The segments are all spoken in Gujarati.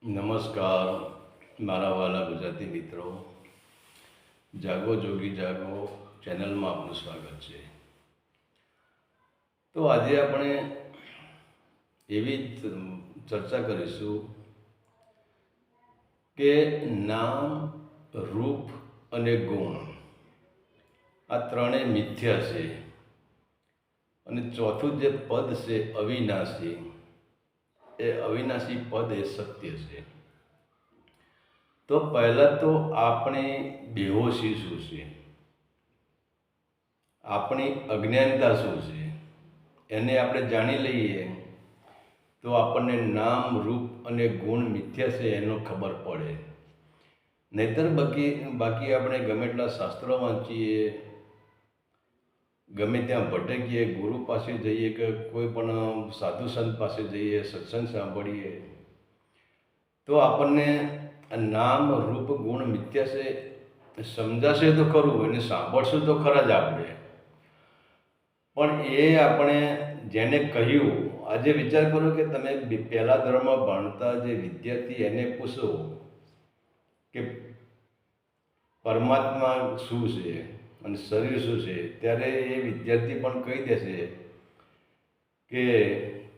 નમસ્કાર મારા વાલા ગુજરાતી મિત્રો, જાગો જોગી જાગો ચેનલમાં આપનું સ્વાગત છે. તો આજે આપણે એવી ચર્ચા કરીશું કે નામ, રૂપ અને ગુણ આ ત્રણેય મિથ્યા છે અને ચોથું જે પદ છે અવિનાશી, એ અવિનાશી પદ એ સત્ય છે. તો પહેલાં તો આપણી બેહોશી શું છે, આપણી અજ્ઞાનતા શું છે, એને આપણે જાણી લઈએ તો આપણને નામ, રૂપ અને ગુણ મિથ્યા છે એનો ખબર પડે. નહીતર બાકી આપણે ગમે એટલા શાસ્ત્રો વાંચીએ, ગમે ત્યાં ભટકીએ, ગુરુ પાસે જઈએ કે કોઈ પણ સાધુ સંત પાસે જઈએ, સત્સંગ સાંભળીએ, તો આપણને નામ, રૂપ, ગુણ મિથ્યા છે સમજાશે તો ખરું, એને સાંભળશું તો ખરા જ આપણે. પણ એ આપણે જેને કહ્યું, આજે વિચાર કરો કે તમે પહેલા ધોરણમાં ભણતા જે વિદ્યાર્થી એને પૂછો કે પરમાત્મા શું છે અને શરીર શું છે, ત્યારે એ વિદ્યાર્થી પણ કહી દેશે કે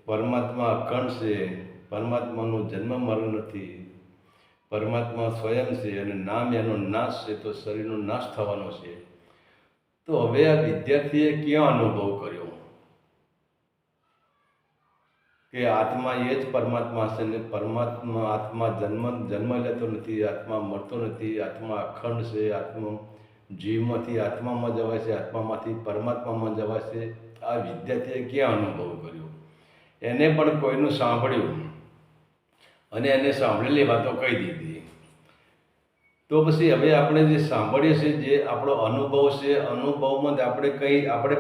પરમાત્મા અખંડ છે, પરમાત્માનો જન્મ મરણ નથી, પરમાત્મા સ્વયં છે અને નામ એનો નાશ છે, તો શરીરનો નાશ થવાનો છે. તો હવે આ વિદ્યાર્થીએ ક્યાં અનુભવ કર્યો કે આત્મા એ જ પરમાત્મા છે ને પરમાત્મા આત્મા જન્મ લેતો નથી, આત્મા મરતો નથી, આત્મા અખંડ છે, આત્મા જીવમાંથી આત્મામાં જવાય છે, આત્મામાંથી પરમાત્મામાં જવાય છે. આ વિદ્યાર્થીએ ક્યાં અનુભવ કર્યો? એને પણ કોઈનું સાંભળ્યું અને એને સાંભળેલી વાતો કહી દીધી. તો પછી હવે આપણે જે સાંભળીએ છીએ, જે આપણો અનુભવ છે, અનુભવમાં આપણે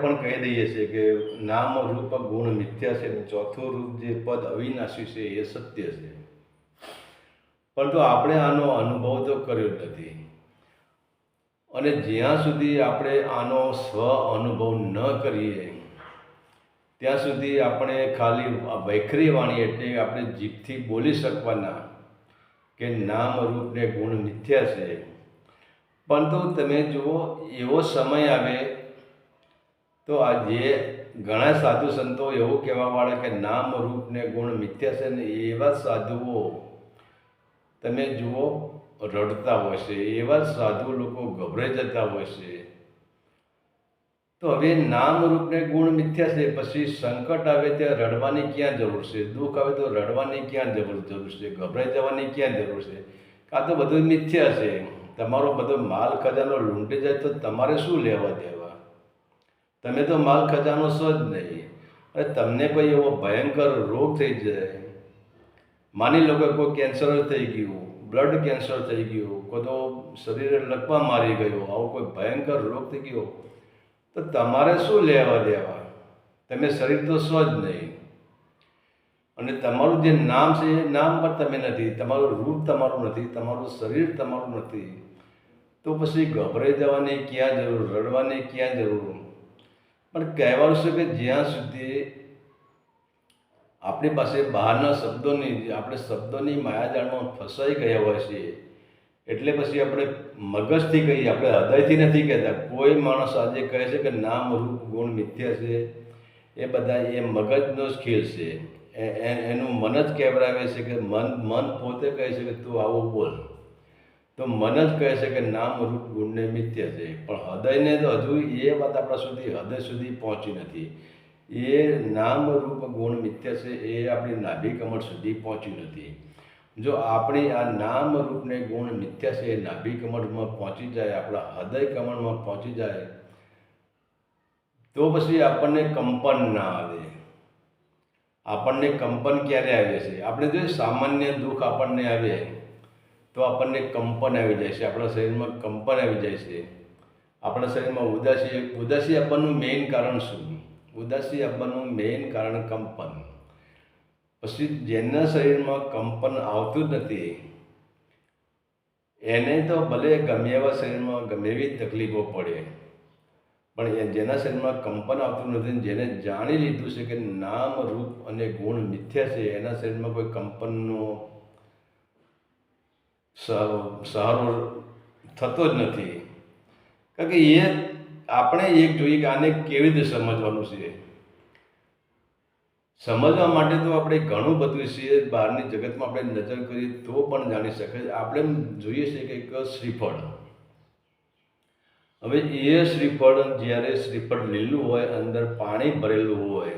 પણ કહી દઈએ છીએ કે નામ, રૂપ, ગુણ મિથ્યા છે અને ચોથું રૂપ જે પદ અવિનાશી છે એ સત્ય છે. પરંતુ આપણે આનો અનુભવ તો કર્યો જ નથી. અને જ્યાં સુધી આપણે આનો સ્વ અનુભવ ન કરીએ ત્યાં સુધી આપણે ખાલી વૈખરી વાણી, એટલે આપણે જીભથી બોલી શકવાના કે નામ, રૂપ ને ગુણ મિથ્યા છે. પરંતુ તમે જુઓ, એવો સમય આવે તો આ જે ઘણા સાધુ સંતો એવું કહેવાવાળા કે નામ, રૂપ ને ગુણ મિથ્યા છે ને એવા સાધુઓ તમે જુઓ રડતા હોય છે, એવા સાધુ લોકો ગભરાઈ જતા હોય છે. તો હવે નામ, રૂપ ને ગુણ મિથ્યા છે, પછી સંકટ આવે ત્યાં રડવાની ક્યાં જરૂર છે, દુઃખ આવે તો રડવાની ક્યાં જરૂર છે, ગભરાઈ જવાની ક્યાં જરૂર છે? કાં તો બધું મિથ્યા છે. તમારો બધો માલ ખજાનો લૂંટી જાય તો તમારે શું લેવા દેવા? તમે તો માલ ખજાનો છો જ નહીં. અને તમને કોઈ એવો ભયંકર રોગ થઈ જાય, માની લો કે કોઈ કેન્સર થઈ ગયું, બ્લડ કેન્સર થઈ ગયું, કોઈ તો શરીરે લકવા મારી ગયો, આવો કોઈ ભયંકર રોગ થઈ ગયો, તો તમારે શું લેવા દેવા? તમે શરીર તો છો જ નહીં. અને તમારું જે નામ છે એ નામ પણ તમે નથી, તમારું રૂપ તમારું નથી, તમારું શરીર તમારું નથી. તો પછી ગભરાઈ જવાની ક્યાં જરૂર, રડવાની ક્યાં જરૂર? પણ કહેવાનું છે કે જ્યાં સુધી આપણી પાસે બહારના આપણે શબ્દોની માયાજાળમાં ફસાઈ ગયા હોય છે, એટલે પછી આપણે મગજથી કહીએ, આપણે હૃદયથી નથી કહેતા. કોઈ માણસ આજે કહે છે કે નામ, રૂપ, ગુણ મિથ્યા છે, એ બધા એ મગજનો જ ખેલ છે. એનું મન જ કહેવડાવે છે કે મન પોતે કહે છે કે તું આવું બોલ, તો મન જ કહે છે કે નામ, રૂપ, ગુણને મિથ્યા છે. પણ હૃદયને તો હજુ એ વાત આપણા સુધી હૃદય સુધી પહોંચી નથી. એ નામ, રૂપ, ગુણ મિથ્યા છે એ આપણી નાભી કમળ સુધી પહોંચ્યું નથી. જો આપણી આ નામ, રૂપ ને ગુણ મિથ્યા છે એ નાભી કમળમાં પહોંચી જાય, આપણા હૃદય કમળમાં પહોંચી જાય, તો પછી આપણને કંપન ના આવે. આપણને કંપન ક્યારે આવે છે? આપણે જો સામાન્ય દુઃખ આપણને આવે તો આપણને કંપન આવી જાય છે, આપણા શરીરમાં કંપન આવી જાય છે. આપણા શરીરમાં ઉદાસી આપવાનું મેઇન કારણ શું? ઉદાસી આપવાનું મેઇન કારણ કંપન. પછી જેના શરીરમાં કંપન આવતું જ નથી એને તો ભલે ગમે એવા શરીરમાં ગમે એવી તકલીફો પડે, પણ જેના શરીરમાં કંપન આવતું નથી, જેને જાણી લીધું છે કે નામ, રૂપ અને ગુણ મિથ્યા છે, એના શરીરમાં કોઈ કંપનનો સહારો થતો જ નથી. કારણ કે એ આપણે એક જોઈએ કે આને કેવી રીતે સમજવાનું છે. સમજવા માટે તો આપણે ઘણું બધું છે, બહારની જગતમાં આપણે નજર કરીએ તો પણ જાણી શકાય. આપણે જોઈએ છીએ કે એક શ્રીફળ, હવે એ શ્રીફળ જ્યારે શ્રીફળ લીલું હોય, અંદર પાણી ભરેલું હોય,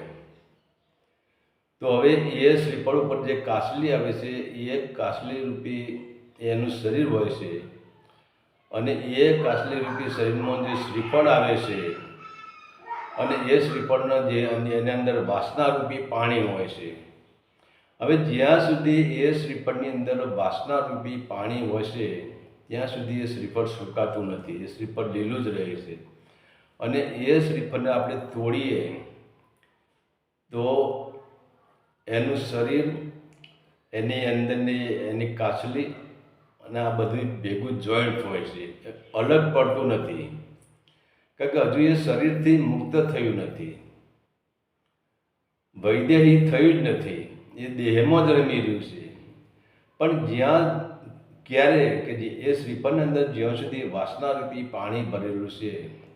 તો હવે એ શ્રીફળ ઉપર જે કાસલી આવે છે એ કાસલી રૂપી એનું શરીર હોય છે, અને એ કાસલી રૂપી શરીરમાં જે શ્રીફળ આવે છે, અને એ શ્રીફળના જે એની અંદર વાસનારૂપી પાણી હોય છે. હવે જ્યાં સુધી એ શ્રીફળની અંદર વાસનારૂપી પાણી હોય છે ત્યાં સુધી એ શ્રીફળ સુકાતું નથી, એ શ્રીફળ લીલું જ રહે છે. અને એ શ્રીફળને આપણે તોડીએ તો એનું શરીર, એની અંદરની એની કાચલી અને આ બધું ભેગું જોઈન્ટ હોય છે, અલગ પડતું નથી. કારણ કે હજુ એ શરીરથી મુક્ત થયું નથી, વૈદેહી થયું જ નથી, એ દેહમાં જ રમી રહ્યું છે. પણ જ્યાં ક્યારે કે જે એ શ્રીફળની અંદર જ્યાં સુધી વાસનારૂપી પાણી ભરેલું છે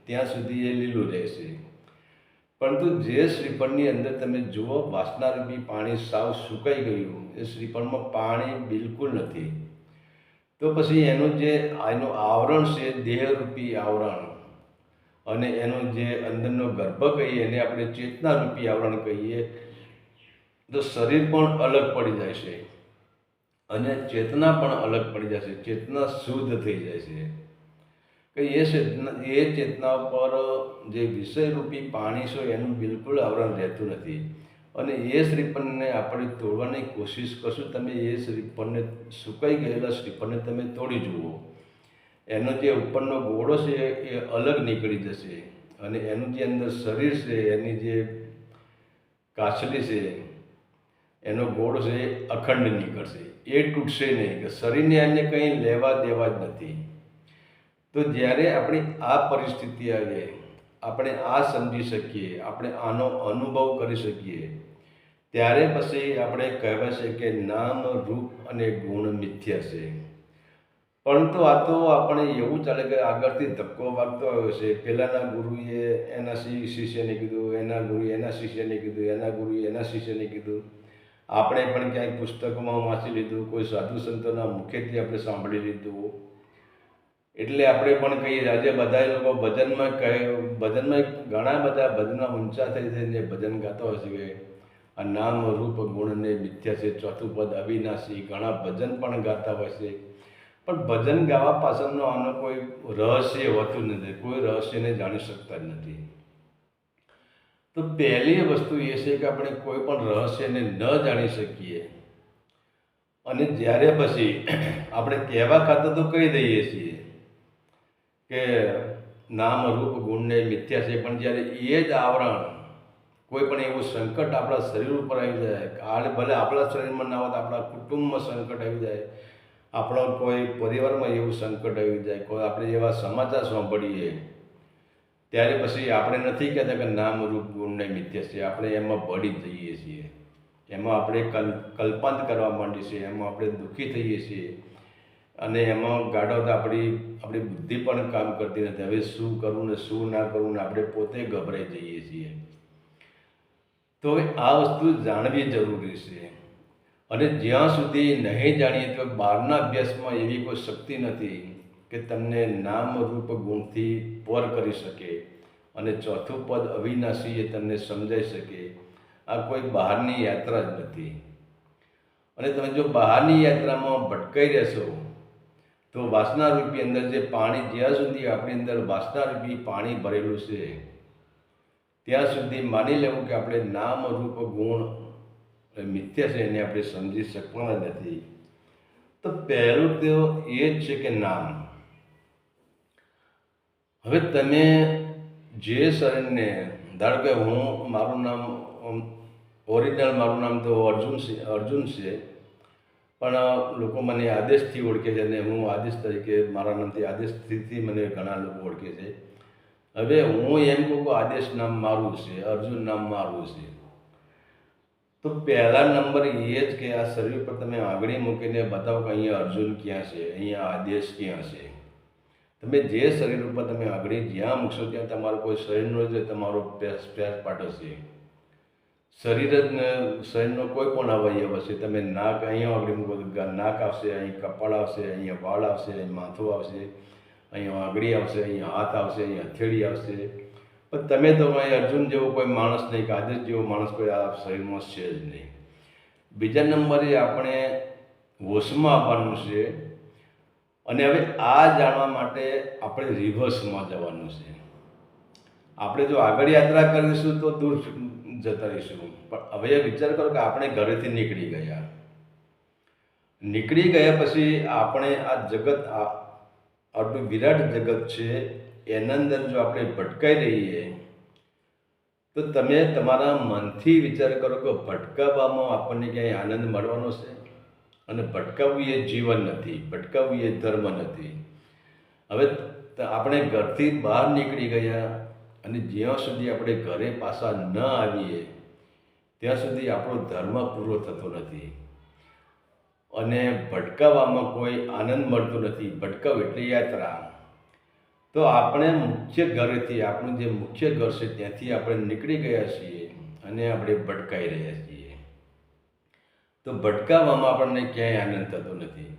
ત્યાં સુધી એ લીલું રહેશે. પરંતુ જે શ્રીફળની અંદર તમે જુઓ વાસનારૂપી પાણી સાવ સુકાઈ ગયું, એ શ્રીફળમાં પાણી બિલકુલ નથી, તો પછી એનું આવરણ છે, દેહરૂપી આવરણ, અને એનો જે અંદરનો ગર્ભ કહીએ એને આપણે ચેતનારૂપી આવરણ કહીએ, તો શરીર પણ અલગ પડી જાય છે અને ચેતના પણ અલગ પડી જાય છે. ચેતના શુદ્ધ થઈ જાય છે કે એ ચેતના પર જે વિષયરૂપી પાણી છે એનું બિલકુલ આવરણ રહેતું નથી. અને એ શ્રીફળને આપણે તોડવાની કોશિશ કરશું, તમે એ શ્રીફળને, સુકાઈ ગયેલા શ્રીફળને તમે તોડી જુઓ, એનો જે ઉપરનો ગોળો છે એ અલગ નીકળી જશે, અને એનું જે અંદર શરીર છે, એની જે કાચલી છે, એનો ગોળ છે એ અખંડ નીકળશે, એ તૂટશે નહીં, કે શરીરને એને કંઈ લેવા દેવા જ નથી. તો જ્યારે આપણી આ પરિસ્થિતિ આવે, આપણે આ સમજી શકીએ, આપણે આનો અનુભવ કરી શકીએ, ત્યારે પછી આપણે કહેવાય છે કે નામ, રૂપ અને ગુણ મિથ્યા છે. પરંતુ આ તો આપણે એવું ચાલે કે આગળથી ધક્કો વાગતો આવ્યો છે. પહેલાંના ગુરુએ એના શિષ્યને કીધું, એના ગુરુએ એના શિષ્યને કીધું, એના ગુરુએ એના શિષ્યને કીધું. આપણે પણ ક્યાંય પુસ્તકોમાં વાંચી લીધું, કોઈ સાધુ સંતોના મુખેથી આપણે સાંભળી લીધું. એટલે આપણે પણ કહીએ, આજે બધા લોકો ભજનમાં ઘણા બધા ભજનમાં ઊંચા થઈ થઈને ભજન ગાતા હોય છે કે આ નામ, રૂપ, ગુણને મિથ્યા છે, ચોથું પદ અવિનાશી, ઘણા ભજન પણ ગાતા હોય છે. પણ ભજન ગાવા પાછળનો આનો કોઈ રહસ્ય હોતું નથી, કોઈ રહસ્યને જાણી શકતા જ નથી. તો પહેલી વસ્તુ એ છે કે આપણે કોઈ પણ રહસ્યને ન જાણી શકીએ, અને જ્યારે પછી આપણે કહેવા ખાતર તો કહી દઈએ છીએ કે નામ, રૂપ, ગુણને મિથ્યા છે, પણ જ્યારે એ જ આવરણ, કોઈ પણ એવું સંકટ આપણા શરીર ઉપર આવી જાય, ભલે આપણા શરીરમાં ના હોય તો આપણા કુટુંબમાં સંકટ આવી જાય, આપણા કોઈ પરિવારમાં એવું સંકટ આવી જાય, કોઈ આપણે એવા સમાચાર સાંભળીએ, ત્યારે પછી આપણે નથી કહેતા કે નામ, રૂપ, ગુણને મિથ્યા છે, આપણે એમાં ભળી જઈએ છીએ, એમાં આપણે કલ્પાંત કરવા માંડીએ છીએ, એમાં આપણે દુઃખી થઈએ છીએ, અને એમાં ગાઢવતા આપણી બુદ્ધિ પણ કામ કરતી નથી. હવે શું કરવું ને શું ના કરવું ને આપણે પોતે ગભરાઈ જઈએ છીએ. તો હવે આ વસ્તુ જાણવી જરૂરી છે. અને જ્યાં સુધી નહીં જાણીએ તો બહારના અભ્યાસમાં એવી કોઈ શક્તિ નથી કે તમને નામ, રૂપ, ગુણથી પર કરી શકે, અને ચોથું પદ અવિનાશી એ તમને સમજાઈ શકે. આ કોઈ બહારની યાત્રા જ નથી. અને તમે જો બહારની યાત્રામાં ભટકાઈ રહેશો તો વાસનારૂપી અંદર જે પાણી, જ્યાં સુધી આપણી અંદર વાસનારૂપી પાણી ભરેલું છે ત્યાં સુધી માની લેવું કે આપણે નામ, રૂપ, ગુણ મિથ્યા છે એને આપણે સમજી શકવાના નથી. તો પહેલું તો એ જ છે કે નામ. હવે તમે જે શરીરને, ધારો કે મારું નામ ઓરિજિનલ, મારું નામ તો અર્જુન છે, પણ લોકો મને આદેશથી ઓળખે છે, અને હું આદેશ તરીકે, મારા નામથી આદેશથી મને ઘણા લોકો ઓળખે છે. હવે હું એમ કહું કે આદેશ નામ મારું છે, અર્જુન નામ મારું છે, તો તો પહેલા નંબર એ જ કે આ શરીર પર તમે આંગળી મૂકીને બતાવો કે અહીંયા અર્જુન ક્યાં છે, અહીંયા આદેશ ક્યાં છે. તમે જે શરીર ઉપર તમે આંગળી જ્યાં મૂકશો ત્યાં તમારું કોઈ શરીરનો જ તમારો સ્પેર પાર્ટ હશે. શરીરનો કોઈ પણ અવયવ હશે. તમે નાક અહીંયા આંગળી મૂકો તો નાક આવશે, અહીં કપાળ આવશે, અહીંયા વાળ આવશે, અહીં માથું આવશે, અહીંયા આંગળી આવશે, અહીંયા હાથ આવશે, અહીંયા હથેળી આવશે. પણ તમે તો અહીં અર્જુન જેવો કોઈ માણસ નહીં કે આદેશ જેવો માણસ કોઈ આ શરીરમાં છે જ નહીં. બીજા નંબરે આપણે હોશમાં આવવાનું છે. અને હવે આ જાણવા માટે આપણે રિવર્સમાં જવાનું છે. આપણે જો આગળ યાત્રા કરીશું તો દૂર જતા રહીશું. પણ હવે વિચાર કરો કે આપણે ઘરેથી નીકળી ગયા પછી આપણે આ જગત આપણું વિરાટ જગત છે એના અંદર જો આપણે ભટકાઈ રહીએ તો તમે તમારા મનથી વિચાર કરો કે ભટકાવવામાં આપણને ક્યાંય આનંદ મળવાનો છે. અને ભટકાવવું એ જીવન નથી, ભટકાવવું એ ધર્મ નથી. હવે આપણે ઘરથી બહાર નીકળી ગયા અને જ્યાં સુધી આપણે ઘરે પાછા ન આવીએ ત્યાં સુધી આપણો ધર્મ પૂરો થતો નથી. અને ભટકાવવામાં કોઈ આનંદ મળતો નથી. ભટકાવ એટલે યાત્રા. તો આપણે મુખ્ય ઘરેથી, આપણું જે મુખ્ય ઘર છે ત્યાંથી આપણે નીકળી ગયા છીએ અને આપણે ભટકાઈ રહ્યા છીએ. તો ભટકાવવામાં આપણને ક્યાંય આનંદ થતો નથી.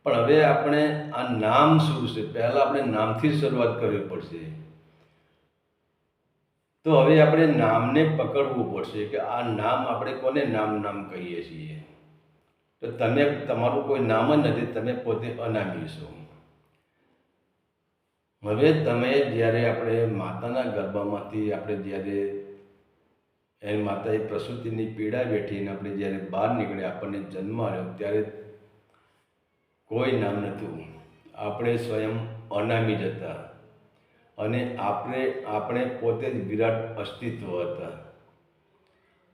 પણ હવે આપણે આ નામ શું છે, પહેલાં આપણે નામથી શરૂઆત કરવી પડશે. તો હવે આપણે નામને પકડવું પડશે કે આ નામ આપણે કોને નામ કહીએ છીએ. તો તમે તમારું કોઈ નામ જ નથી, તમે પોતે અનામી છો. હવે તમે જ્યારે આપણે માતાના ગર્ભમાંથી આપણે જ્યારે એ માતાએ પ્રસૂતિની પીડા વેઠીને આપણે જ્યારે બહાર નીકળ્યા, આપણને જન્મ આવ્યો ત્યારે કોઈ નામ નહોતું. આપણે સ્વયં અનામી જ હતા. અને આપણે પોતે જ વિરાટ અસ્તિત્વ હતા.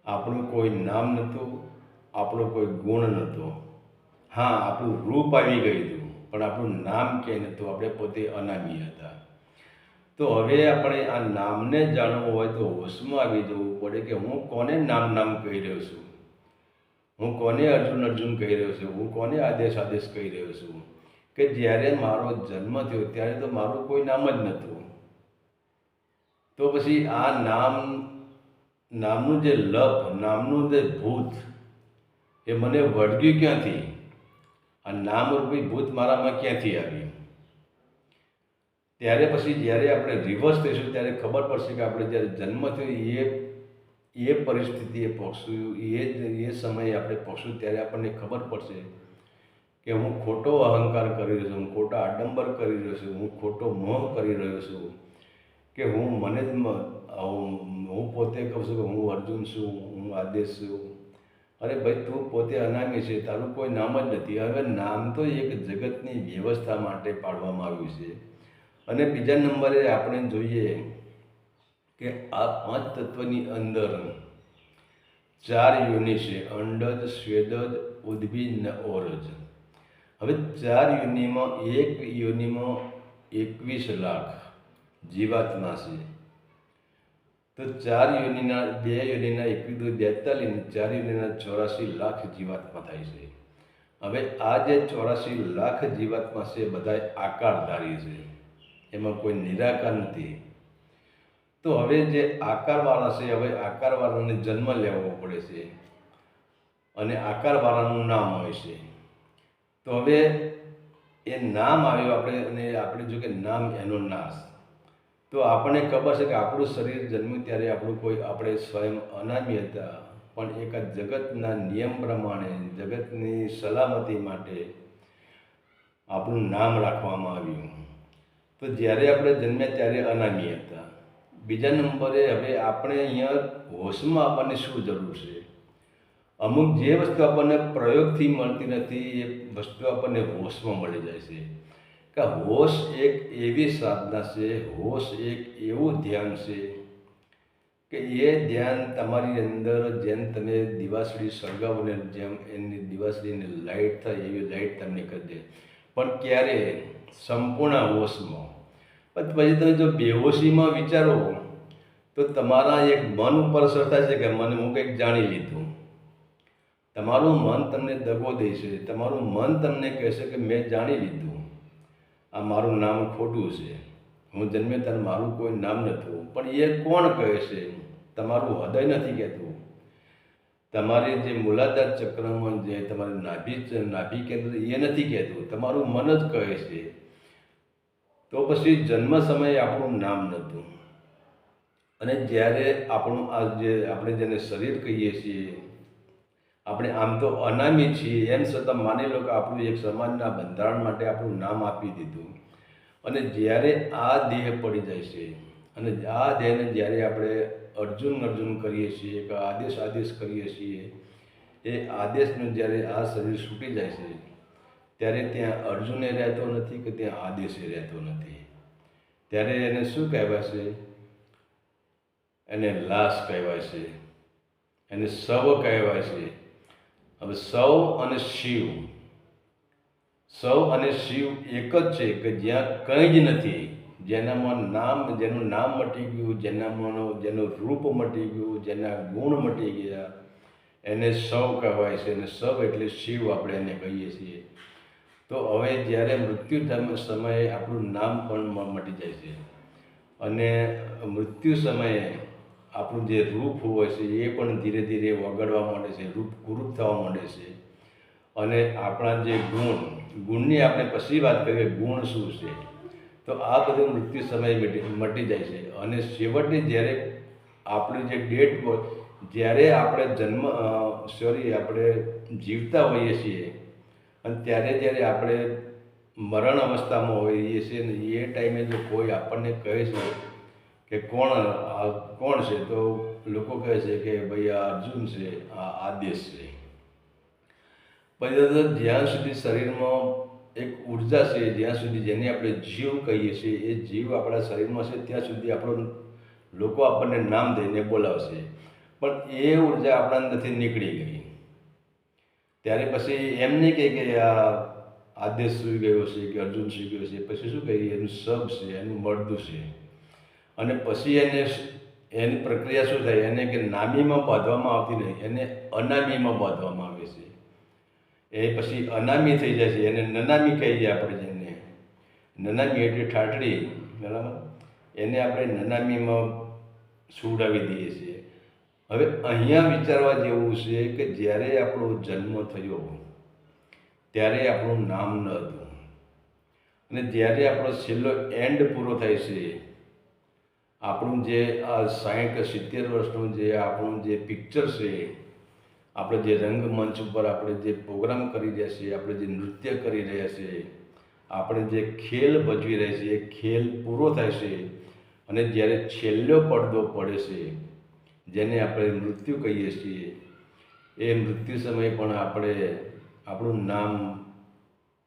આપણું કોઈ નામ નહોતું, આપણો કોઈ ગુણ નહોતો. હા, આપણું રૂપ આવી ગયું હતું પણ આપણું નામ ક્યાંય નહોતું. આપણે પોતે અનામી હતા. તો હવે આપણે આ નામને જાણવું હોય તો હોશમાં આવી જવું પડે કે હું કોને નામ કહી રહ્યો છું, હું કોને અર્જુન કહી રહ્યો છું, હું કોને આદેશ કહી રહ્યો છું. કે જ્યારે મારો જન્મ થયો ત્યારે તો મારું કોઈ નામ જ નહોતું. તો પછી આ નામનું જે લપ, નામનું જે ભૂત એ મને વળગ્યું ક્યાંથી? આ નામરૂપી ભૂત મારામાં ક્યાંથી આવ્યું? ત્યારે પછી જ્યારે આપણે રિવર્સ થઈશું ત્યારે ખબર પડશે કે આપણે જ્યારે જન્મ થયો એ પરિસ્થિતિએ પહોંચશું, એ સમયે આપણે પહોંચશું ત્યારે આપણને ખબર પડશે કે હું ખોટો અહંકાર કરી રહ્યો છું, હું ખોટા આડંબર કરી રહ્યો છું, હું ખોટો મોહ કરી રહ્યો છું. કે હું પોતે કહું છું કે હું અર્જુન છું, હું આદેશ છું. અરે ભાઈ, તું પોતે અનામી છે, તારું કોઈ નામ જ નથી. હવે નામ તો એક જગતની વ્યવસ્થા માટે પાડવામાં આવ્યું છે. અને બીજા નંબરે આપણે જોઈએ કે આ પાંચ તત્વની અંદર 4 યોનિ છે: અંડજ, સ્વેદજ, ઉદ્ભિજ ને ઓરજ. હવે 4 યોનિમાં એક યોનિમાં 21 લાખ જીવાત્મા છે. તો 4 યોનિના 2 યોનિના 21 42 ને 4 યોનિના 84 લાખ જીવાત્મા થાય છે. હવે આ જે 84 લાખ જીવાત્મા છે બધા આકારધારી છે, એમાં કોઈ નિરાકાર નથી. તો હવે જે આકારવાળા છે, હવે આકારવાળાને જન્મ લેવો પડે છે અને આકારવાળાનું નામ હોય છે. તો હવે એ નામ આવ્યું અને આપણે જો કે નામ એનો નાશ. તો આપણને ખબર છે કે આપણું શરીર જન્મ્યું ત્યારે આપણે સ્વયં અનામી હતા. પણ એક જગતના નિયમ પ્રમાણે, જગતની સલામતી માટે આપણું નામ રાખવામાં આવ્યું. તો જ્યારે આપણે જન્મ્યા ત્યારે અનામી હતા. બીજા નંબરે હવે આપણે અહીંયા હોશમાં આપણને શું જરૂર છે? અમુક જે વસ્તુ આપણને પ્રયોગથી મળતી નથી એ વસ્તુ આપણને હોશમાં મળી જાય છે. કે હોશ એક એવી સાધના છે, હોશ એક એવું ધ્યાન છે કે એ ધ્યાન તમારી અંદર જેમ તમે દિવાસળી સળગાવો ને જેમ એની દિવાસળીની લાઇટ થાય એવી લાઇટ તમને કરી દે. પણ ક્યારે? સંપૂર્ણ હોશમાં. પછી તમે જો બેહોશીમાં વિચારો તો તમારા એક મન ઉપર અસર થાય છે કે હું કંઈક જાણી લીધું. તમારું મન તમને દગો દે છે, તમારું મન તમને કહેશે કે મેં જાણી લીધું, આ મારું નામ ખોટું છે, હું જન્મે ત્યારે મારું કોઈ નામ નહોતું. પણ એ કોણ કહે છે? તમારું હૃદય નથી કહેતું. તમારી જે મૂલાધાર ચક્રમાં જે તમારી નાભી કેન્દ્ર એ નથી કહેતું, તમારું મન જ કહે છે. તો પછી જન્મ સમયે આપણું નામ નહોતું, અને જ્યારે આપણું આ જે આપણે જેને શરીર કહીએ છીએ, આપણે આમ તો અનામી છીએ, એમ છતાં માની લો કે આપણું એક સમાજના બંધારણ માટે આપણું નામ આપી દીધું. અને જ્યારે આ દેહ પડી જાય છે, અને આ દેહને જ્યારે આપણે અર્જુન કરીએ છીએ, કે આદેશ કરીએ છીએ, એ આદેશનું જ્યારે આ શરીર છૂટી જાય છે, ત્યારે ત્યાં અર્જુને રહેતો નથી, કે ત્યાં આદેશે રહેતો નથી. ત્યારે એને શું કહેવાય છે? એને લાશ કહેવાય છે, એને શવ કહેવાય છે. હવે સૌ અને શિવ એક જ છે, કે જ્યાં કંઈ જ નથી, જેનું નામ મટી ગયું, જેનું રૂપ મટી ગયું, જેના ગુણ મટી ગયા, એને સૌ કહેવાય છે. અને સૌ એટલે શિવ આપણે એને કહીએ છીએ. તો હવે જ્યારે મૃત્યુ સમયે આપણું નામ પણ મટી જાય છે, અને મૃત્યુ સમયે આપણું જે રૂપ હોય છે એ પણ ધીરે ધીરે વગડવા માંડે છે, રૂપ કુરૂપ થવા માંડે છે. અને આપણા જે ગુણની આપણે પછી વાત કરીએ, ગુણ શું છે? તો આ બધું મૃત્યુ સમયે મટી જાય છે. અને છેવટે જ્યારે આપણી જે ડેટ હોય, જ્યારે આપણે આપણે જીવતા હોઈએ છીએ, અને જ્યારે આપણે મરણ અવસ્થામાં હોઈએ છીએ, ને એ ટાઈમે જો કોઈ આપણને કહે છે કે કોણ છે, તો લોકો કહે છે કે ભાઈ આ અર્જુન છે, આ આદેશ છે. પછી તો જ્યાં સુધી શરીરમાં એક ઉર્જા છે, જ્યાં સુધી જેને આપણે જીવ કહીએ છીએ, એ જીવ આપણા શરીરમાં છે, ત્યાં સુધી લોકો આપણને નામ દઈને બોલાવશે. પણ એ ઉર્જા આપણા અંદરથી નીકળી ગઈ, ત્યારે પછી એમ નહીં કહે કે આ આદેશ સુઈ ગયો છે, કે અર્જુન સુઈ ગયો છે. પછી શું કહીએ? એનું સબ છે, એનું મળદું છે. અને પછી એની પ્રક્રિયા શું થાય? એને કે નામીમાં બાંધવામાં આવતી નહીં, એને અનામીમાં બાંધવામાં આવે છે. એ પછી અનામી થઈ જાય છે, એને નનામી કહીએ આપણે. જેને નનામી એટલે ઠાઠડી, બરાબર, એને આપણે નનામીમાં સુવડાવી દઈએ છીએ. હવે અહીંયા વિચારવા જેવું છે કે જ્યારે આપણો જન્મ થયો, ત્યારે આપણું નામ ન હતું, અને જ્યારે આપણો છેલ્લો એન્ડ પૂરો થાય છે, આપણું જે આ 60-70 વર્ષનું જે આપણું જે પિક્ચર છે, આપણે જે રંગમંચ ઉપર આપણે જે પ્રોગ્રામ કરી રહ્યા છીએ, આપણે જે નૃત્ય કરી રહ્યા છીએ, આપણે જે ખેલ ભજવી રહ્યા છીએ, એ ખેલ પૂરો થાય છે. અને જ્યારે છેલ્લો પડદો પડે છે, જેને આપણે મૃત્યુ કહીએ છીએ, એ મૃત્યુ સમયે પણ આપણું નામ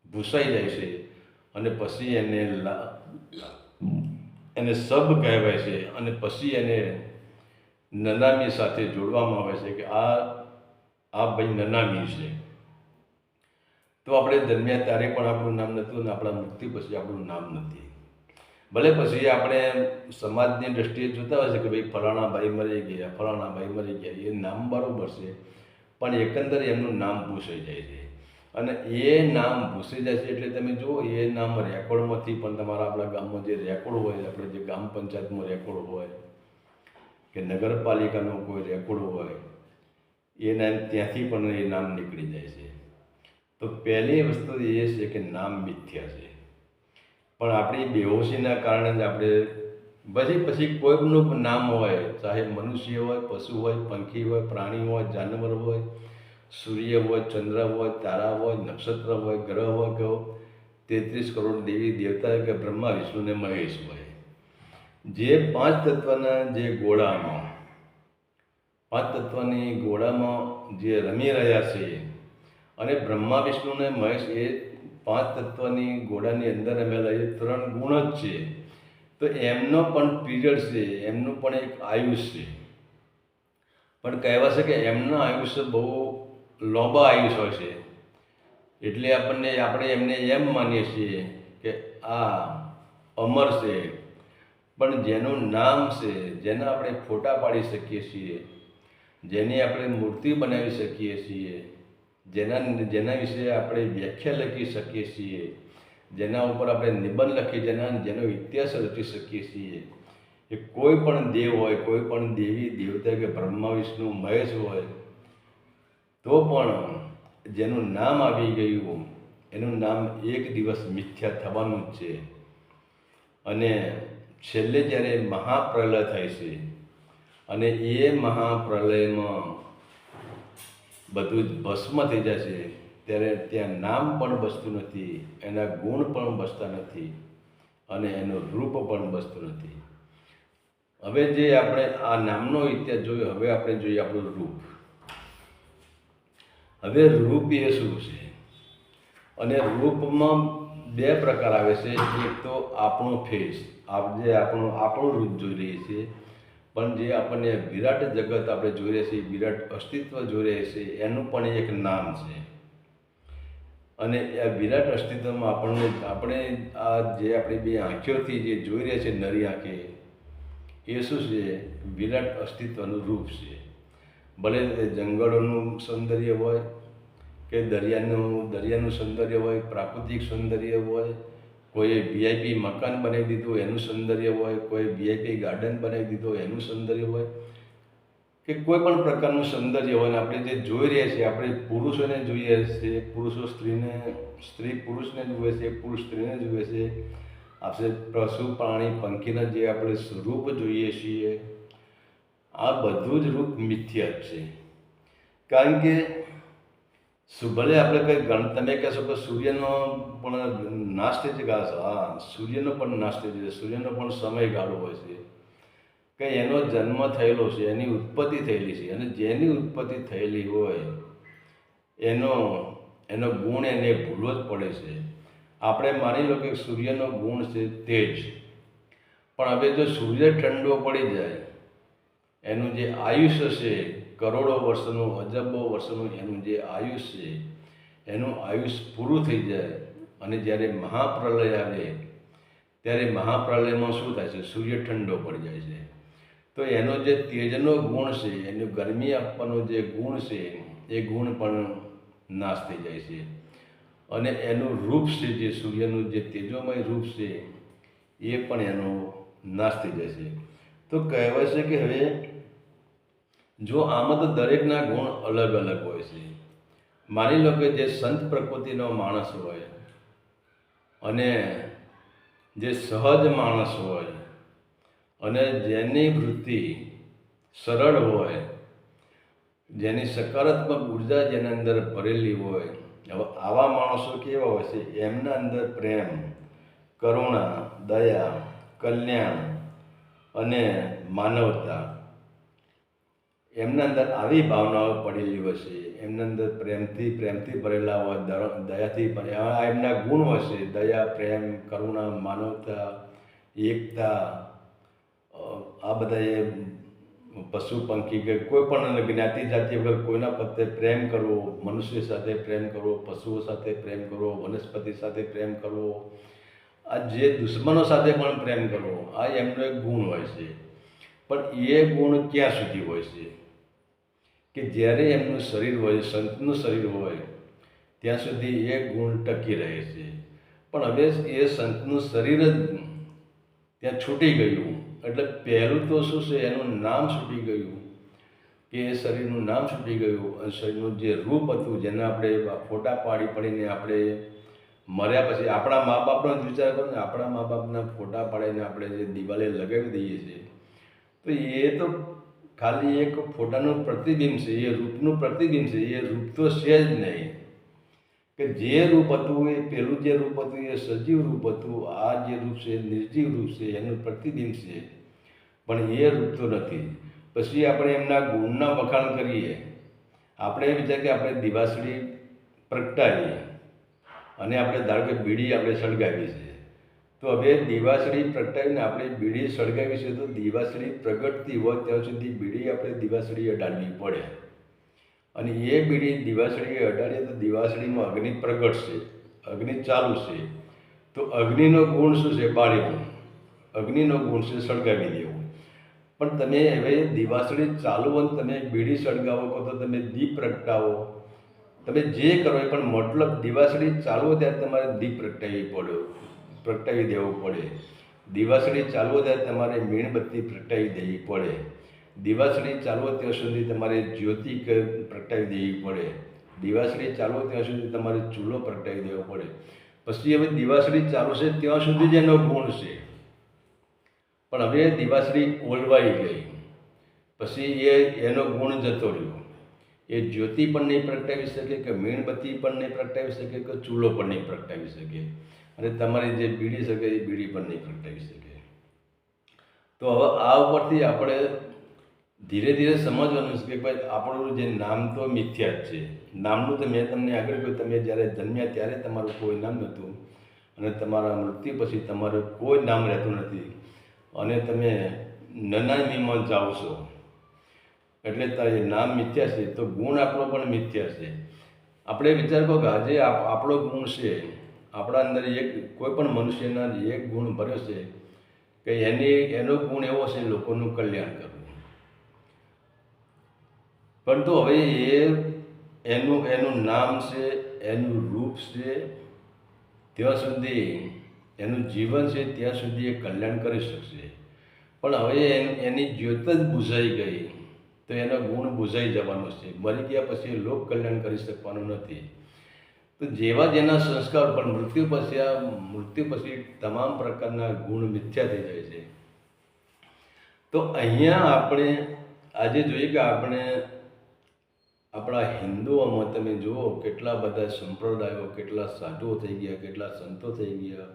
ભૂસાઈ જાય છે. અને પછી એને સબ કહેવાય છે. અને પછી એને નનામી સાથે જોડવામાં આવે છે, કે આ ભાઈ નનામી છે. તો આપણે જન્મ્યા ત્યારે પણ આપણું નામ નહોતું, અને આપણા મૃત્યુ પછી આપણું નામ નથી. ભલે પછી આપણે સમાજની દ્રષ્ટિએ જોતા હોય છે કે ભાઈ ફલાણા ભાઈ મરી ગયા, એ નામ બરાબર છે, પણ એકંદર એમનું નામ ભૂસાઈ જાય છે. અને એ નામ ભૂસાઈ જાય છે એટલે તમે જુઓ, એ નામ રેકોર્ડમાંથી પણ આપણા ગામમાં જે રેકોર્ડ હોય, આપણે જે ગ્રામ પંચાયતમાં રેકોર્ડ હોય, કે નગરપાલિકાનો કોઈ રેકોર્ડ હોય, એ નામ ત્યાંથી પણ એ નામ નીકળી જાય છે. તો પહેલી વસ્તુ એ છે કે નામ મિથ્યા છે. પણ આપણી બેહોશીના કારણે જ આપણે પછી કોઈનું નામ હોય, ચાહે મનુષ્ય હોય, પશુ હોય, પંખી હોય, પ્રાણી હોય, જાનવર હોય, સૂર્ય હોય, ચંદ્ર હોય, તારા હોય, નક્ષત્ર હોય, ગ્રહ હોય, કે 33 કરોડ દેવી દેવતા, કે બ્રહ્મા, વિષ્ણુ ને મહેશ હોય, જે પાંચ તત્વની ગોળામાં જે રમી રહ્યા છે, અને બ્રહ્મા, વિષ્ણુ ને મહેશ એ 5 તત્વની ગોળાની અંદર રમેલા એ 3 ગુણ જ છે. તો એમનો પણ પીરિયડ છે, એમનું પણ એક આયુષ્ય છે. પણ કહેવા છે કે એમનું આયુષ્ય બહુ લાંબા આયુષ્ય હોય છે, એટલે આપણે એમને એમ માનીએ છીએ કે આ અમર છે. પણ જેનું નામ છે, જેના આપણે ફોટા પાડી શકીએ છીએ, જેની આપણે મૂર્તિ બનાવી શકીએ છીએ, જેના વિશે આપણે વ્યાખ્યા લખી શકીએ છીએ, જેના ઉપર આપણે નિબંધ લખી જેનો ઇતિહાસ રચી શકીએ છીએ. એ કોઈ પણ દેવ હોય, કોઈ પણ દેવી દેવતા કે બ્રહ્મા વિષ્ણુ મહેશ હોય, તો પણ જેનું નામ આવી ગયું એનું નામ એક દિવસ મિથ્યા થવાનું જ છે. અને છેલ્લે જ્યારે મહાપ્રલય થાય છે અને એ મહાપ્રલયમાં બધું જ ભસ્મ થઈ જાય છે, ત્યારે ત્યાં નામ પણ બસતું નથી, એના ગુણ પણ બસતા નથી અને એનું રૂપ પણ બસતું નથી. હવે જે આપણે આ નામનો ઇતિહાસ જોયો, હવે આપણે જોઈએ આપણું રૂપ. હવે રૂપ એ શું છે? અને રૂપમાં બે પ્રકાર આવે છે. એક તો આપણો ફેસ, જે આપણું રૂપ જોઈ રહીએ છીએ, પણ જે આપણને વિરાટ જગત આપણે જોઈ રહ્યા છીએ, વિરાટ અસ્તિત્વ જોઈ રહ્યા છીએ, એનું પણ એક નામ છે. અને આ વિરાટ અસ્તિત્વમાં આપણે આ જે આપણી બે આંખોથી જે જોઈ રહ્યા છે, નરી આંખે, એ શું છે? વિરાટ અસ્તિત્વનું રૂપ છે. ભલે જંગલોનું સૌંદર્ય હોય કે દરિયાનું સૌંદર્ય હોય, પ્રાકૃતિક સૌંદર્ય હોય, કોઈ VIP મકાન બનાવી દીધું એનું સૌંદર્ય હોય, કોઈ VIP ગાર્ડન બનાવી દીધું એનું સૌંદર્ય હોય, કે કોઈ પણ પ્રકારનું સૌંદર્ય હોય. ને આપણે જે જોઈ રહ્યા છીએ, આપણે પુરુષોને જોઈએ છીએ, પુરુષો સ્ત્રી પુરુષને જુએ છે, પુરુષ સ્ત્રીને જુએ છે. આપણે પશુ પ્રાણી પંખીના જે આપણે સ્વરૂપ જોઈએ છીએ, આ બધું જ રૂપ મિથ્યા છે. કારણ કે ભલે આપણે તમે કહેશો કે સૂર્યનો પણ નાશ થઈ છે. હા, સૂર્યનો પણ નાશ થઈ છે, સૂર્યનો પણ સમયગાળો હોય છે કે એનો જન્મ થયેલો છે, એની ઉત્પત્તિ થયેલી છે. અને જેની ઉત્પત્તિ થયેલી હોય એનો ગુણ એને ભૂલવો જ પડે છે. આપણે માની લો કે સૂર્યનો ગુણ છે તેજ, પણ હવે જો સૂર્ય ઠંડો પડી જાય, એનું જે આયુષ્ય છે કરોડો વર્ષનું, અજબો વર્ષનું એનું જે આયુષ્ય છે, એનું આયુષ્ય પૂરું થઈ જાય અને જ્યારે મહાપ્રલય આવે, ત્યારે મહાપ્રલયમાં શું થાય છે? સૂર્ય ઠંડો પડી જાય છે. તો એનો જે તેજનો ગુણ છે, એનું ગરમી આપવાનો જે ગુણ છે, એ ગુણ પણ નાશ થઈ જાય છે. અને એનું રૂપ છે, જે સૂર્યનું જે તેજોમય રૂપ છે, એ પણ એનો નાશ થઈ જાય છે. તો કહેવાય છે કે હવે જો આમાં તો દરેકના ગુણ અલગ અલગ હોય છે. માની લો કે જે સંત પ્રકૃતિનો માણસ હોય અને જે સહજ માણસ હોય અને જેની વૃત્તિ સરળ હોય, જેની સકારાત્મક ઉર્જા જેના અંદર ભરેલી હોય, હવે આવા માણસો કેવા હોય છે? એમના અંદર પ્રેમ, કરુણા, દયા, કલ્યાણ અને માનવતા, એમના અંદર આવી ભાવનાઓ પડેલી હોય છે. એમના અંદર પ્રેમથી ભરેલા હોય, દયાથી ભરેલા એમના ગુણ હોય છે. દયા, પ્રેમ, કરુણા, માનવતા, એકતા, આ બધા એ પશુ પંખી કે કોઈ પણ જ્ઞાતિ જાતિ વગર કોઈના પ્રત્યે પ્રેમ કરવો, મનુષ્ય સાથે પ્રેમ કરવો, પશુઓ સાથે પ્રેમ કરવો, વનસ્પતિ સાથે પ્રેમ કરવો, આ જે દુશ્મનો સાથે પણ પ્રેમ કરવો, આ એમનો એક ગુણ હોય છે. પણ એ ગુણ ક્યાં સુધી હોય છે? કે જ્યારે એમનું શરીર હોય, સંતનું શરીર હોય, ત્યાં સુધી એ ગુણ ટકી રહે છે. પણ હવે એ સંતનું શરીર જ ત્યાં છૂટી ગયું, એટલે પહેલું તો શું છે? એનું નામ છૂટી ગયું, કે એ શરીરનું નામ છૂટી ગયું. અને શરીરનું જે રૂપ હતું, જેને આપણે ફોટા પાડીને આપણે મર્યા પછી આપણા મા બાપનો જ વિચાર કરો ને, આપણા મા બાપના ફોટા પાડીને આપણે જે દિવાલે લગાવી દઈએ છીએ, તો એ તો ખાલી એક ફોટાનું પ્રતિબિંબ છે, એ રૂપનું પ્રતિબિંબ છે. એ રૂપ તો છે જ નહીં. કે જે રૂપ હતું, એ પહેલું જે રૂપ હતું, એ સજીવ રૂપ હતું. આ જે રૂપ છે નિર્જીવ રૂપ છે, એનું પ્રતિબિંબ છે, પણ એ રૂપ તો નથી. પછી આપણે એમના ગુણના વખાણ કરીએ. આપણે એ વિચાર કે આપણે દિવાસળી પ્રગટાવીએ અને આપણે ધારો કે બીડી આપણે સળગાવી છે, તો હવે દિવાસળી પ્રગટાવીને આપણે બીડી સળગાવી છે, તો દિવાસળી પ્રગટતી હોય ત્યાં સુધી બીડી આપણે દિવાસળી અડાડવી પડે. અને એ બીડી દિવાસળીએ અડાડીએ તો દિવાસળીમાં અગ્નિ પ્રગટશે, અગ્નિ ચાલુ છે. તો અગ્નિનો ગુણ શું છે? બાળીવું. અગ્નિનો ગુણ છે સળગાવી દેવું. પણ તમે હવે દિવાસળી ચાલુ હોય, તમે બીડી સળગાવો, કહો તો તમે દીપ પ્રગટાવો, તમે જે કરો એ પણ મતલબ દિવાસળી ચાલવો ત્યારે તમારે દીપ પ્રગટાવી દેવું પડે. દિવાસળી ચાલવો ત્યારે તમારે મીણબત્તી પ્રગટાવી દેવી પડે. દિવાસળી ચાલવો ત્યાં સુધી તમારે જ્યોતિ પ્રગટાવી દેવી પડે. દિવાસળી ચાલવો ત્યાં સુધી તમારે ચૂલો પ્રગટાવી દેવો પડે. પછી હવે દિવાસળી ચાલુ છે ત્યાં સુધી જ એનો ગુણ છે, પણ હવે દિવાસળી ઓલવાઈ ગઈ પછી એનો ગુણ જતો રહ્યો. એ જ્યોતિ પણ નહીં પ્રગટાવી શકે, કે મીણબત્તી પણ નહીં પ્રગટાવી શકે, કે ચૂલો પણ નહીં પ્રગટાવી શકે, અને તમારી જે બીડી શકે એ બીડી પણ નહીં પ્રગટાવી શકે. તો હવે આ ઉપરથી આપણે ધીરે ધીરે સમજવાનું છે કે ભાઈ આપણું જે નામ તો મિથ્યા જ છે. નામનું તો મેં તમને આગળ કહ્યું, તમે જ્યારે જન્મ્યા ત્યારે તમારું કોઈ નામ નહોતું, અને તમારા મૃત્યુ પછી તમારું કોઈ નામ રહેતું નથી, અને તમે નનામીમાં જાઓ છો, એટલે એ નામ મિથ્યા છે. તો ગુણ આપણો પણ મિથ્યા છે. આપણે વિચાર કરો કે આજે આપણો ગુણ છે, આપણા અંદર કોઈ પણ મનુષ્યના એક ગુણ ભર્યો છે કે એનો ગુણ એવો છે લોકોનું કલ્યાણ કરવું. પરંતુ હવે એનું નામ છે, એનું રૂપ છે, ત્યાં સુધી એનું જીવન છે, ત્યાં સુધી એ કલ્યાણ કરી શકશે. પણ હવે એની જ્યોત જ બુઝાઈ ગઈ તો એનો ગુણ બુઝાઈ જવાનો છે. મરી ગયા પછી લોક કલ્યાણ કરી શકવાનું નથી. તો જેવા જેના સંસ્કાર, પણ મૃત્યુ પછી તમામ પ્રકારના ગુણ મિથ્યા થઈ જાય છે. તો અહીંયા આપણે આજે જોઈએ કે આપણે આપણા હિન્દુઓમાં તમે જુઓ કેટલા બધા સંપ્રદાયો, કેટલા સાધુઓ થઈ ગયા, કેટલા સંતો થઈ ગયા,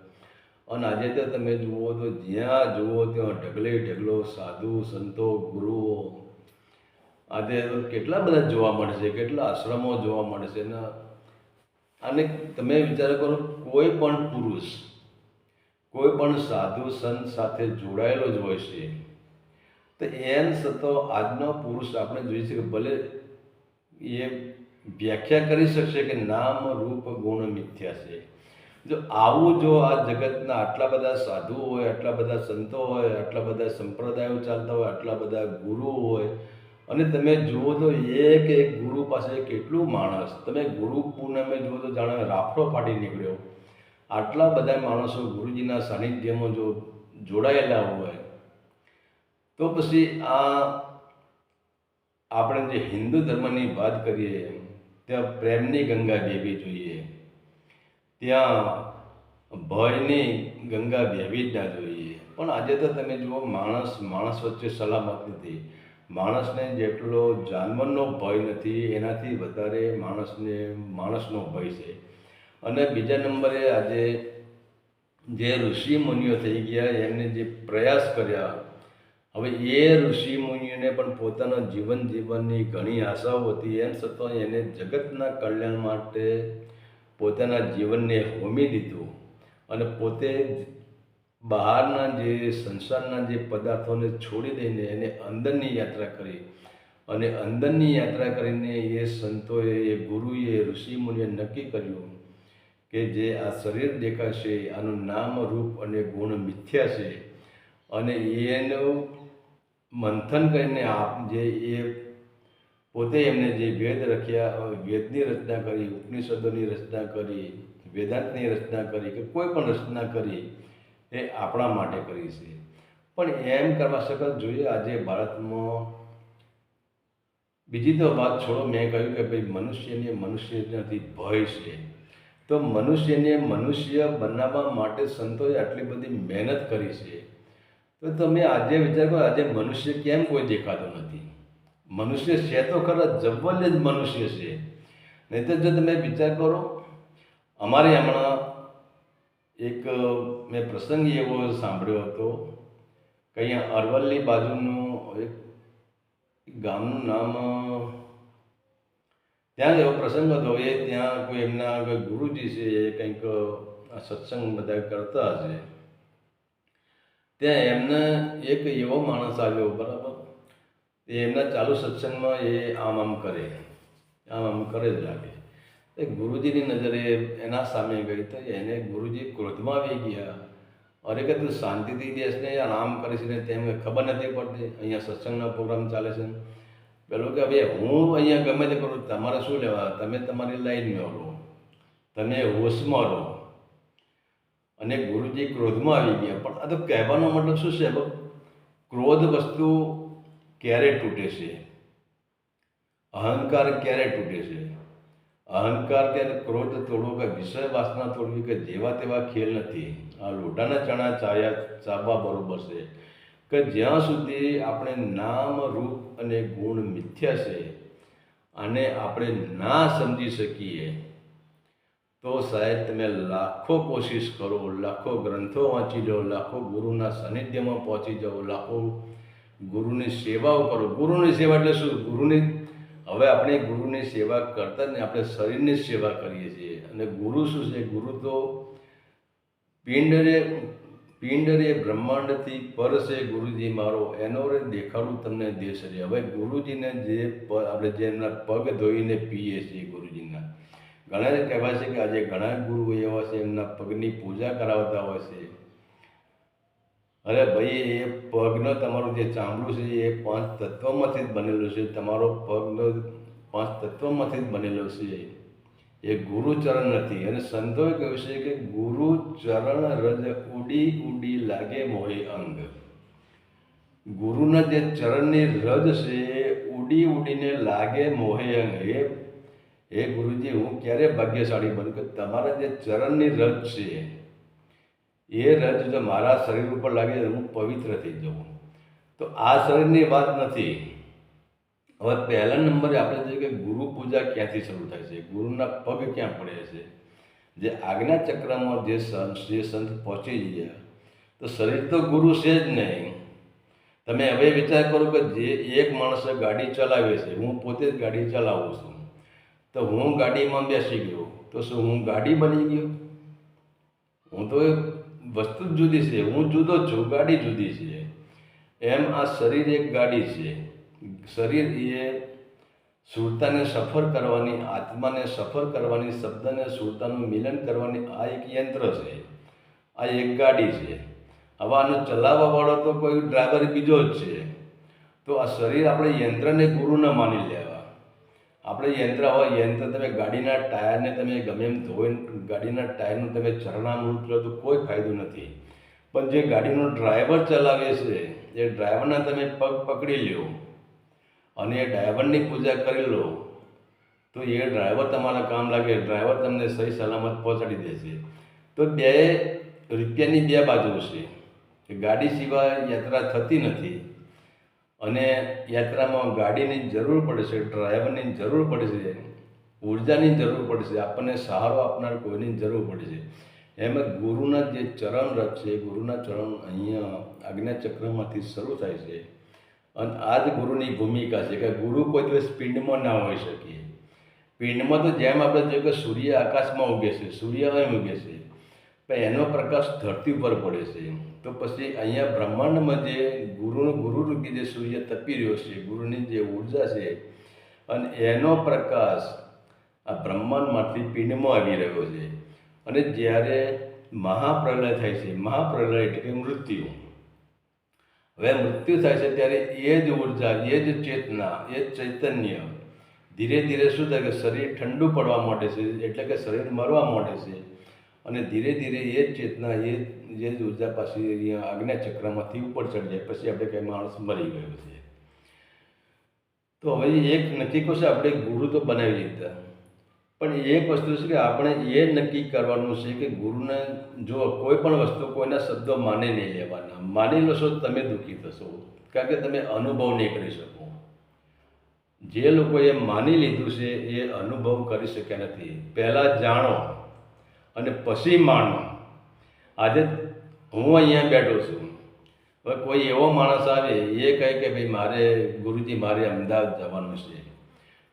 અને આજે તો તમે જુઓ તો જ્યાં જુઓ ત્યાં ઢગલે ઢગલો સાધુ, સંતો, ગુરુઓ આજે કેટલા બધા જોવા મળે છે, કેટલા આશ્રમો જોવા મળે છે ને. અને તમે વિચાર કરો, કોઈ પણ પુરુષ કોઈ પણ સાધુ સંત સાથે જોડાયેલો જ હોય છે. તો એમ છતાં આજનો પુરુષ આપણે જોઈએ છે કે ભલે એ વ્યાખ્યા કરી શકશે કે નામ રૂપ ગુણ મિથ્યા છે. જો આ જગતના આટલા બધા સાધુઓ હોય, આટલા બધા સંતો હોય, આટલા બધા સંપ્રદાયો ચાલતા હોય, આટલા બધા ગુરુઓ હોય, અને તમે જુઓ તો એક ગુરુ પાસે કેટલું માણસ, તમે ગુરુ પૂર્ણિમે જુઓ તો જાણે રાફડો ફાટી નીકળ્યો. આટલા બધા માણસો ગુરુજીના સાનિધ્યમાં જો જોડાયેલા હોય, તો પછી આપણે જે હિન્દુ ધર્મની વાત કરીએ ત્યાં પ્રેમની ગંગા વહેવી જોઈએ, ત્યાં ભયની ગંગા વહેવી જ ના જોઈએ. પણ આજે તો તમે જુઓ માણસ વચ્ચે સલામત નથી. માણસને જેટલો જાનવરનો ભય નથી, એનાથી વધારે માણસનો ભય છે. અને બીજા નંબરે આજે જે ઋષિ મુનિઓ થઈ ગયા, એમને જે પ્રયાસ કર્યા, હવે એ ઋષિ મુનિઓને પણ પોતાના જીવનની ઘણી આશાઓ હતી, એમ છતાં એને જગતના કલ્યાણ માટે પોતાના જીવનને હોમી દીધું, અને પોતે બહારના જે સંસારના જે પદાર્થોને છોડી દઈને એને અંદરની યાત્રા કરી, અને અંદરની યાત્રા કરીને એ સંતોએ, એ ગુરુએ, ઋષિ મુનિએ નક્કી કર્યું કે જે આ શરીર દેખાશે આનું નામ રૂપ અને ગુણ મિથ્યા છે, અને એનું મંથન કરીને પોતે એમને જે વેદ રખ્યા, વેદની રચના કરી, ઉપનિષદોની રચના કરી, વેદાંતની રચના કરી, કે કોઈ પણ રચના કરી એ આપણા માટે કરી છે. પણ એમ કરવા શકત જોઈએ આજે ભારતમાં. બીજી તો વાત છોડો, મેં કહ્યું કે ભાઈ મનુષ્યથી ભય છે. તો મનુષ્યને મનુષ્ય બનાવવા માટે સંતોએ આટલી બધી મહેનત કરી છે. તો તમે આજે વિચાર કરો, આજે મનુષ્ય કેમ કોઈ દેખાતો નથી? મનુષ્ય છે તો ખરા, જબ્બલ જ મનુષ્ય છે. નહીં તો જો તમે વિચાર કરો, અમારે હમણાં એક મેં પ્રસંગ એવો સાંભળ્યો હતો કે અહીંયા અરવલ્લી બાજુનું એક ગામનું નામ, ત્યાં એવો પ્રસંગ હતો. ત્યાં કોઈ એમના ગુરુજી છે, એ કંઈક સત્સંગ બધા કરતા હશે. ત્યાં એમને એક એવો માણસ આવ્યો, બરાબર, એમના ચાલુ સત્સંગમાં એ આમ કરે જ લાગે. એ ગુરુજીની નજરે એના સામે ગઈ, તો એને ગુરુજી ક્રોધમાં આવી ગયા. અરે કે તું શાંતિથી બેસને યાર, આમ કરીશ ને તેમ, ખબર નથી પડતી અહીંયા સત્સંગનો પ્રોગ્રામ ચાલે છે. પેલું કે ભાઈ હું અહીંયા ગમે તે કરું, તમારે શું લેવા, તમે તમારી લાઈનમાં રહો, તમે હોશમાં રહો. અને ગુરુજી ક્રોધમાં આવી ગયા. પણ આ તો કહેવાનો મતલબ શું છે? ક્રોધ વસ્તુ ક્યારે તૂટે છે? અહંકાર ક્યારે તૂટે છે? અહંકાર કે ક્રોધ તોડવો કે વિષય વાસના તોડવી કે જેવા તેવા ખેલ નથી. આ લોઢાના ચણા ચાવવા બરોબર છે કે જ્યાં સુધી આપણે નામ રૂપ અને ગુણ મિથ્યા છે આને આપણે ના સમજી શકીએ તો સાહેબ તમે લાખો કોશિશ કરો, લાખો ગ્રંથો વાંચી લો, લાખો ગુરુના સાનિધ્યમાં પહોંચી જાઓ, લાખો ગુરુની સેવાઓ કરો. ગુરુની સેવા એટલે શું? હવે આપણે ગુરુની સેવા કરતા જ નહીં, આપણે શરીરની જ સેવા કરીએ છીએ. અને ગુરુ શું છે? ગુરુ તો પિંડ રે બ્રહ્માંડથી પર છે ગુરુજી મારો, એનો રે દેખાડું તમને દેશ રે. હવે ગુરુજીને આપણે જે એમના પગ ધોઈને પીએ છીએ ગુરુજીના, ઘણા કહેવાય છે કે આજે ઘણા ગુરુ એવા છે એમના પગની પૂજા કરાવતા હોય છે. અરે ભાઈ, એ પગનો તમારું જે ચામડું છે એ 5 તત્વોમાંથી જ બનેલું છે. તમારો પગનો 5 તત્વોમાંથી જ બનેલો છે. એ ગુરુચરણ નથી. અને સંતોએ કહ્યું છે કે ગુરુચરણ રજ ઉડી ઉડી લાગે મોહે અંગ. ગુરુના જે ચરણની રજ છે એ ઉડી ઉડીને લાગે મોહે અંગ. એ ગુરુજી, હું ક્યારે ભાગ્યશાળી બનું કે તમારા જે ચરણની રજ છે એ રજ જો મારા શરીર ઉપર લાગે તો હું પવિત્ર થઈ જાઉં. તો આ શરીરની વાત નથી. હવે પહેલા નંબરે આપણે જોઈએ કે ગુરુ પૂજા ક્યાંથી શરૂ થાય છે? ગુરુના પગ ક્યાં પડે છે? જે આજ્ઞા ચક્રમાં જે સંત પહોંચી ગયા તો શરીર તો ગુરુ છે જ નહીં. તમે હવે વિચાર કરો કે જે એક માણસ ગાડી ચલાવે છે, હું પોતે જ ગાડી ચલાવું છું, તો હું ગાડીમાં બેસી ગયો તો શું હું ગાડી બની ગયો? હું તો વસ્તુ જ જુદી છે, હું જુદો છું, ગાડી જુદી છે. એમ આ શરીર એક ગાડી છે. શરીર એ સુરતાને સફર કરવાની, આત્માને સફર કરવાની, શબ્દને સુરતાનું મિલન કરવાની આ એક યંત્ર છે, આ એક ગાડી છે. હવે આનો ચલાવવાવાળો તો કોઈ ડ્રાઈવર બીજો જ છે. તો આ શરીર આપણે યંત્રને ગુરુ ન માની લેવા. આપણે યંત્ર હોય, યંત્ર તમે ગાડીના ટાયરને તમે ગમે એમ ધોઈને ગાડીના ટાયરનું તમે ચરણામૃત લો તો કોઈ ફાયદો નથી. પણ જે ગાડીનો ડ્રાઈવર ચલાવે છે એ ડ્રાઈવરના તમે પગ પકડી લો અને એ ડ્રાઈવરની પૂજા કરી લો તો એ ડ્રાઈવર તમારા કામ લાગે. ડ્રાઈવર તમને સહી સલામત પહોંચાડી દેશે. તો 2 રૂપિયાની 2 બાજુ છે કે ગાડી સિવાય યાત્રા થતી નથી. અને યાત્રામાં ગાડીની જરૂર પડે છે, ડ્રાઈવરની જરૂર પડે છે, ઉર્જાની જરૂર પડે છે, આપણને સહારો આપનાર કોઈની જરૂર પડે છે. એમાં ગુરુના જે ચરણ રથ છે, ગુરુના ચરણ અહીંયા આજ્ઞાચક્રમાંથી શરૂ થાય છે. અને આ જ ગુરુની ભૂમિકા છે કે ગુરુ કોઈ દિવસ પિંડમાં ના હોઈ શકે. પિંડમાં તો જેમ આપણે જોઈએ કે સૂર્ય આકાશમાં ઉગે છે, સૂર્ય એમ ઉગે છે, પણ એનો પ્રકાશ ધરતી ઉપર પડે છે. તો પછી અહીંયા બ્રહ્માંડમાં જે ગુરુરૂપી જે સૂર્ય તપી રહ્યો છે, ગુરુની જે ઉર્જા છે અને એનો પ્રકાશ આ બ્રહ્માંડમાંથી પિંડમાં આવી રહ્યો છે. અને જ્યારે મહાપ્રલય થાય છે, મહાપ્રલય એટલે કે મૃત્યુ, હવે મૃત્યુ થાય છે ત્યારે એ જ ઉર્જા, એ જ ચેતના, એ જ ચૈતન્ય ધીરે ધીરે શું થાય કે શરીર ઠંડુ પડવા માંડે છે, એટલે કે શરીર મરવા માંડે છે. અને ધીરે ધીરે એ જ ચેતના, એ જ ઉર્જા પાછી અહીંયા આજ્ઞાચક્રમાંથી ઉપર ચડી જાય. પછી આપણે કંઈ માણસ મરી ગયો છે. તો હવે એક નક્કી કરશે આપણે ગુરુ તો બનાવી દીધા, પણ એક વસ્તુ છે કે આપણે એ નક્કી કરવાનું છે કે ગુરુને જો કોઈ પણ વસ્તુ, કોઈના શબ્દો માની નહીં લેવાના. માની લેશો તમે દુઃખી થશો, કારણ કે તમે અનુભવ નહીં કરી શકો. જે લોકોએ માની લીધું છે એ અનુભવ કરી શક્યા નથી. પહેલાં જાણો અને પછી માનો. આજે હું અહીંયા બેઠો છું, હવે કોઈ એવો માણસ આવે એ કહે કે ભાઈ મારે ગુરુજી મારે અમદાવાદ જવાનું છે,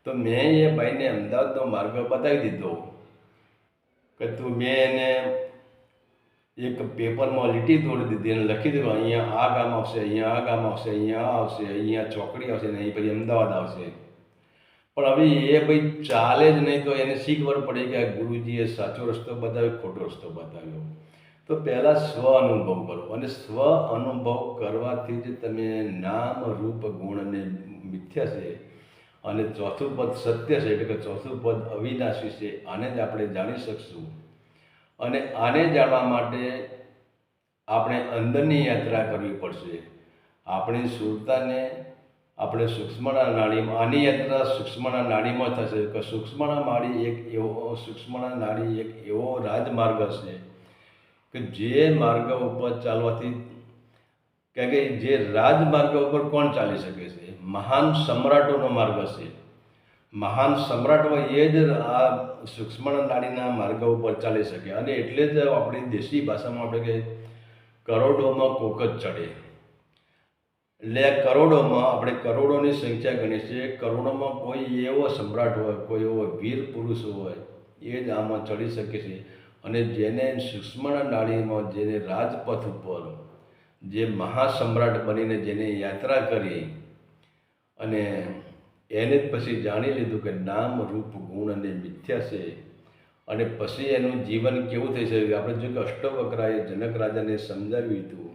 તો મેં એ ભાઈને અમદાવાદનો માર્ગ બતાવી દીધો કે મેં એને એક પેપરમાં લીટી તોડી દીધી અને લખી દીધું અહીંયા આ ગામ આવશે, અહીંયા આ ગામ આવશે, અહીંયા આ આવશે, અહીંયા ચોકડી આવશે ને અહીં પછી અમદાવાદ આવશે. પણ હવે એ ભાઈ ચાલે જ નહીં તો એને શી ખબર પડે કે આ ગુરુજીએ સાચો રસ્તો બતાવ્યો, ખોટો રસ્તો બતાવ્યો. તો પહેલાં સ્વ અનુભવ કરો, અને સ્વ અનુભવ કરવાથી જ તમે નામ રૂપ ગુણ અને મિથ્યા છે અને ચોથું પદ સત્ય છે, એટલે કે ચોથું પદ અવિનાશી છે. આને જ આપણે જાણી શકશું. અને આને જાણવા માટે આપણે અંદરની યાત્રા કરવી પડશે. આપણી સુરતાને આપણે સૂક્ષ્મના નાડીમાં, આની યાત્રા સૂક્ષ્મના નાડીમાં થશે. કે સૂક્ષ્મના નાડી એક એવો રાજમાર્ગ છે કે જે માર્ગ ઉપર ચાલવાથી, કારણ કે જે રાજમાર્ગ ઉપર કોણ ચાલી શકે છે? મહાન સમ્રાટોનો માર્ગ છે. મહાન સમ્રાટો એ જ આ સૂક્ષ્મના નાડીના માર્ગ ઉપર ચાલી શકે. અને એટલે જ આપણી દેશી ભાષામાં આપણે કહીએ કરોડોમાં કોક જ ચડે. એટલે કરોડોમાં આપણે કરોડોની સંખ્યા ગણી છે. કરોડોમાં કોઈ એવો સમ્રાટ હોય, કોઈ એવો વીર પુરુષ હોય, એ જ આમાં ચડી શકે છે. અને જેને સૂક્ષ્મના નાડીમાં, જેને રાજપથ ઉપર જે મહાસમ્રાટ બનીને જેને યાત્રા કરી, અને એને જ પછી જાણી લીધું કે નામ રૂપ ગુણ અને મિથ્યા છે. અને પછી એનું જીવન કેવું થઈ શકે. આપણે જો કે અષ્ટવક્રાએ જનક રાજાને સમજાવ્યું હતું,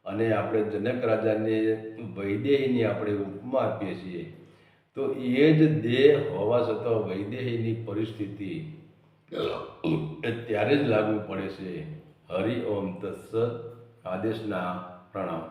અને આપણે જનક રાજાને વૈદેહીની આપણે ઉપમા આપીએ છીએ. તો એ જ દેહ હોવા છતાં વૈદેહીની પરિસ્થિતિ ત્યારે જ લાગુ પડે છે. હરિ ઓમ તત્સત. આદેશના પ્રણામ.